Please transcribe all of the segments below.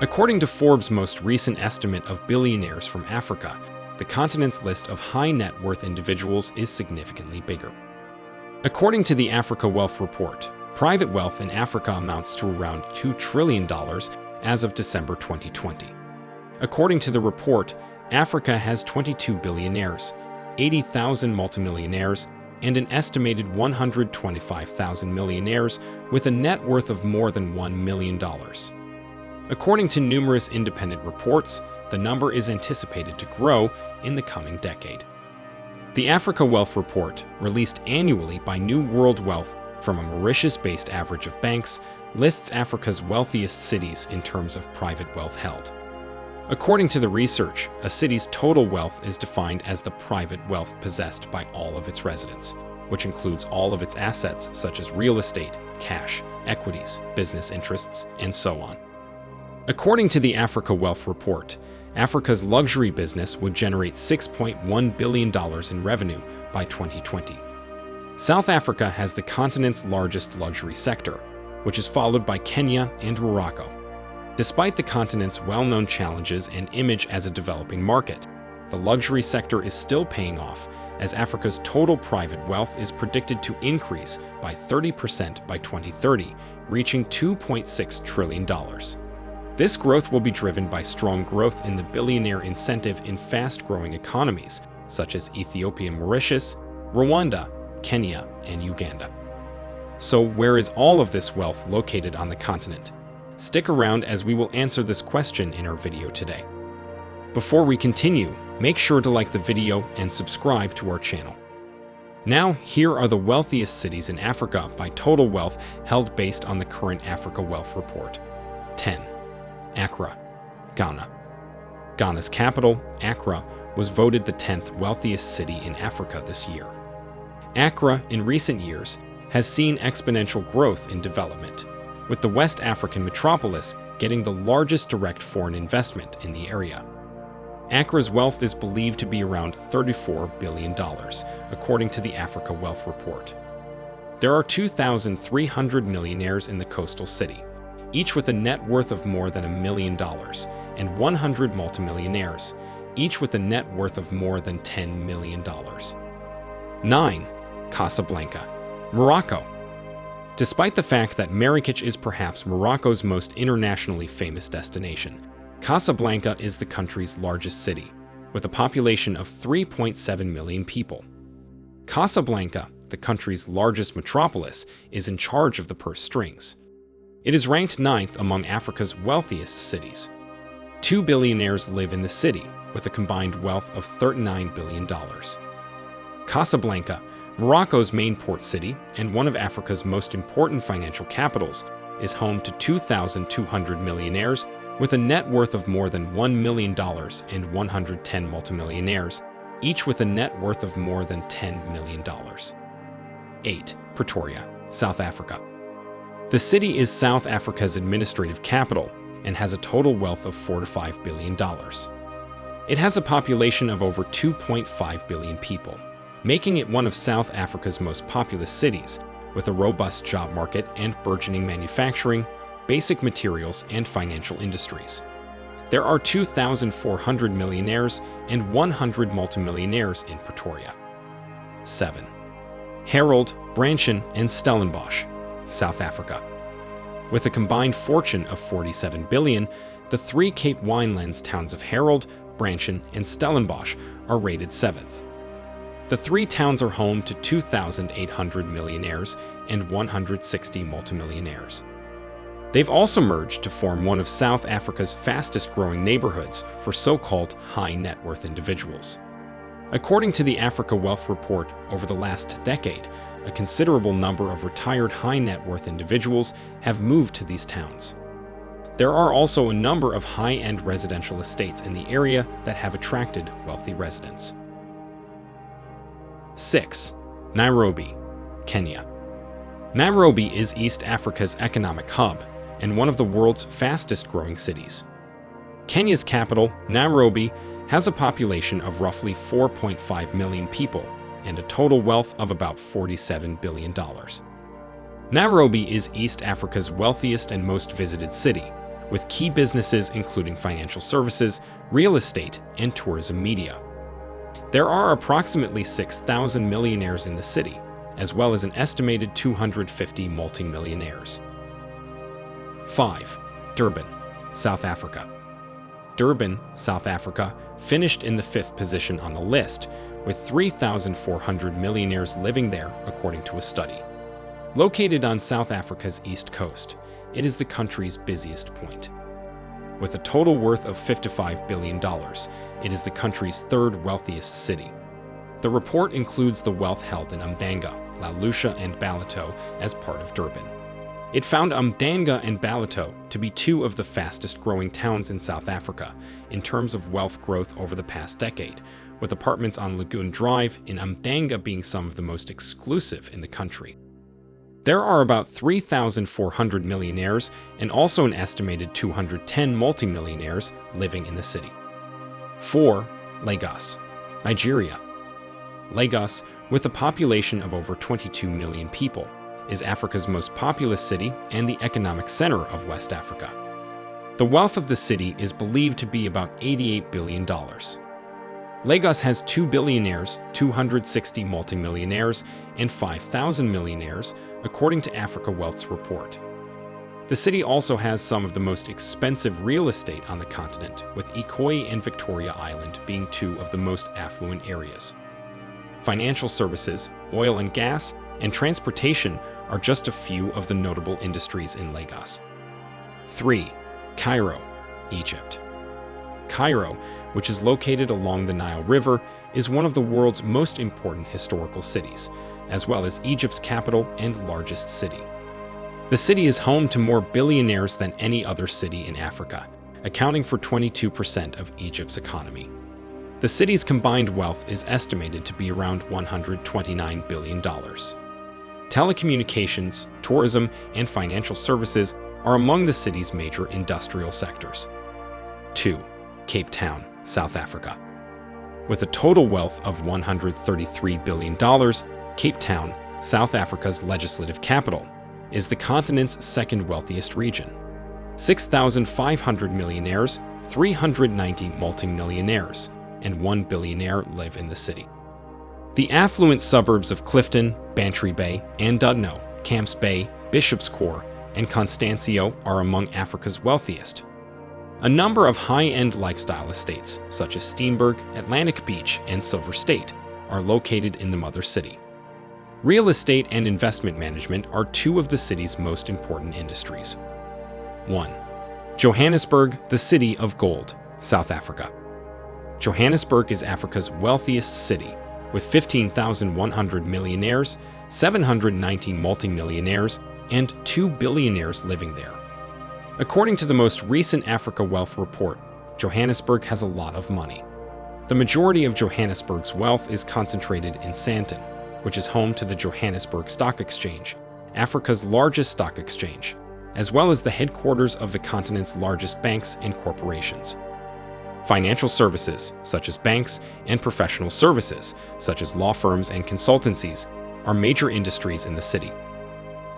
According to Forbes' most recent estimate of billionaires from Africa, the continent's list of high net worth individuals is significantly bigger. According to the Africa Wealth Report, private wealth in Africa amounts to around $2 trillion as of December 2020. According to the report, Africa has 22 billionaires, 80,000 multimillionaires, and an estimated 125,000 millionaires with a net worth of more than $1 million. According to numerous independent reports, the number is anticipated to grow in the coming decade. The Africa Wealth Report, released annually by New World Wealth from a Mauritius-based average of banks, lists Africa's wealthiest cities in terms of private wealth held. According to the research, a city's total wealth is defined as the private wealth possessed by all of its residents, which includes all of its assets such as real estate, cash, equities, business interests, and so on. According to the Africa Wealth Report, Africa's luxury business would generate $6.1 billion in revenue by 2020. South Africa has the continent's largest luxury sector, which is followed by Kenya and Morocco. Despite the continent's well-known challenges and image as a developing market, the luxury sector is still paying off, as Africa's total private wealth is predicted to increase by 30% by 2030, reaching $2.6 trillion. This growth will be driven by strong growth in the billionaire incentive in fast-growing economies, such as Ethiopia and Mauritius, Rwanda, Kenya, and Uganda. So where is all of this wealth located on the continent? Stick around as we will answer this question in our video today. Before we continue, make sure to like the video and subscribe to our channel. Now, here are the wealthiest cities in Africa by total wealth held based on the current Africa Wealth Report. 10. Accra, Ghana. Ghana's capital, Accra, was voted the 10th wealthiest city in Africa this year. Accra, in recent years, has seen exponential growth in development, with the West African metropolis getting the largest direct foreign investment in the area. Accra's wealth is believed to be around $34 billion, according to the Africa Wealth Report. There are 2,300 millionaires in the coastal city, each with a net worth of more than $1 million, and 100 multimillionaires, each with a net worth of more than $10 million. 9. Casablanca, Morocco. Despite the fact that Marrakech is perhaps Morocco's most internationally famous destination, Casablanca is the country's largest city, with a population of 3.7 million people. Casablanca, the country's largest metropolis, is in charge of the purse strings. It is ranked 9th among Africa's wealthiest cities. 2 billionaires live in the city, with a combined wealth of $39 billion. Casablanca, Morocco's main port city and one of Africa's most important financial capitals, is home to 2,200 millionaires with a net worth of more than $1 million and 110 multimillionaires, each with a net worth of more than $10 million. 8. Pretoria, South Africa. The city is South Africa's administrative capital and has a total wealth of $4 to $5 billion. It has a population of over 2.5 billion people, making it one of South Africa's most populous cities, with a robust job market and burgeoning manufacturing, basic materials, and financial industries. There are 2,400 millionaires and 100 multimillionaires in Pretoria. 7. Harold, Branchen, and Stellenbosch, South Africa. With a combined fortune of $47 billion, the three Cape Winelands towns of Harold, Branchen, and Stellenbosch are rated 7th. The three towns are home to 2,800 millionaires and 160 multimillionaires. They've also merged to form one of South Africa's fastest-growing neighborhoods for so-called high-net-worth individuals. According to the Africa Wealth Report, over the last decade, a considerable number of retired high-net-worth individuals have moved to these towns. There are also a number of high-end residential estates in the area that have attracted wealthy residents. 6. Nairobi, Kenya. Nairobi is East Africa's economic hub and one of the world's fastest-growing cities. Kenya's capital, Nairobi, has a population of roughly 4.5 million people and a total wealth of about $47 billion. Nairobi is East Africa's wealthiest and most visited city, with key businesses including financial services, real estate, and tourism media. There are approximately 6,000 millionaires in the city, as well as an estimated 250 multimillionaires. 5. Durban, South Africa. Durban, South Africa, finished in the 5th position on the list, with 3,400 millionaires living there, according to a study. Located on South Africa's east coast, it is the country's busiest point. With a total worth of $55 billion, it is the country's third wealthiest city. The report includes the wealth held in Umdanga, La Lucia, and Ballito as part of Durban. It found Umdanga and Ballito to be two of the fastest-growing towns in South Africa in terms of wealth growth over the past decade, with apartments on Lagoon Drive in Umdanga being some of the most exclusive in the country. There are about 3,400 millionaires and also an estimated 210 multimillionaires living in the city. 4. Lagos, Nigeria. Lagos, with a population of over 22 million people, is Africa's most populous city and the economic center of West Africa. The wealth of the city is believed to be about $88 billion. Lagos has 2 billionaires, 260 multimillionaires, and 5,000 millionaires, according to Africa Wealth's report. The city also has some of the most expensive real estate on the continent, with Ikoyi and Victoria Island being two of the most affluent areas. Financial services, oil and gas, and transportation are just a few of the notable industries in Lagos. 3. Cairo, Egypt. Cairo, which is located along the Nile River, is one of the world's most important historical cities, as well as Egypt's capital and largest city. The city is home to more billionaires than any other city in Africa, accounting for 22% of Egypt's economy. The city's combined wealth is estimated to be around $129 billion. Telecommunications, tourism, and financial services are among the city's major industrial sectors. 2. Cape Town, South Africa. With a total wealth of $133 billion, Cape Town, South Africa's legislative capital, is the continent's second wealthiest region. 6,500 millionaires, 390 multimillionaires, and 1 billionaire live in the city. The affluent suburbs of Clifton, Bantry Bay, and Dudno, Camps Bay, Bishop's Core, and Constancio are among Africa's wealthiest. A number of high-end lifestyle estates, such as Steenberg, Atlantic Beach, and Silver State, are located in the mother city. Real estate and investment management are two of the city's most important industries. 1. Johannesburg, the City of Gold, South Africa. Johannesburg is Africa's wealthiest city, with 15,100 millionaires, 790 multimillionaires, and 2 billionaires living there. According to the most recent Africa Wealth report, Johannesburg has a lot of money. The majority of Johannesburg's wealth is concentrated in Sandton, which is home to the Johannesburg Stock Exchange, Africa's largest stock exchange, as well as the headquarters of the continent's largest banks and corporations. Financial services, such as banks, and professional services, such as law firms and consultancies, are major industries in the city.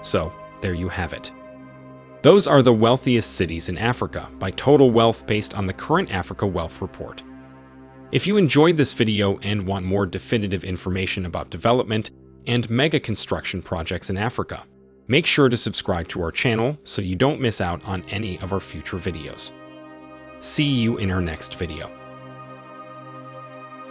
So, there you have it. Those are the wealthiest cities in Africa by total wealth based on the current Africa Wealth Report. If you enjoyed this video and want more definitive information about development and mega construction projects in Africa, make sure to subscribe to our channel so you don't miss out on any of our future videos. See you in our next video.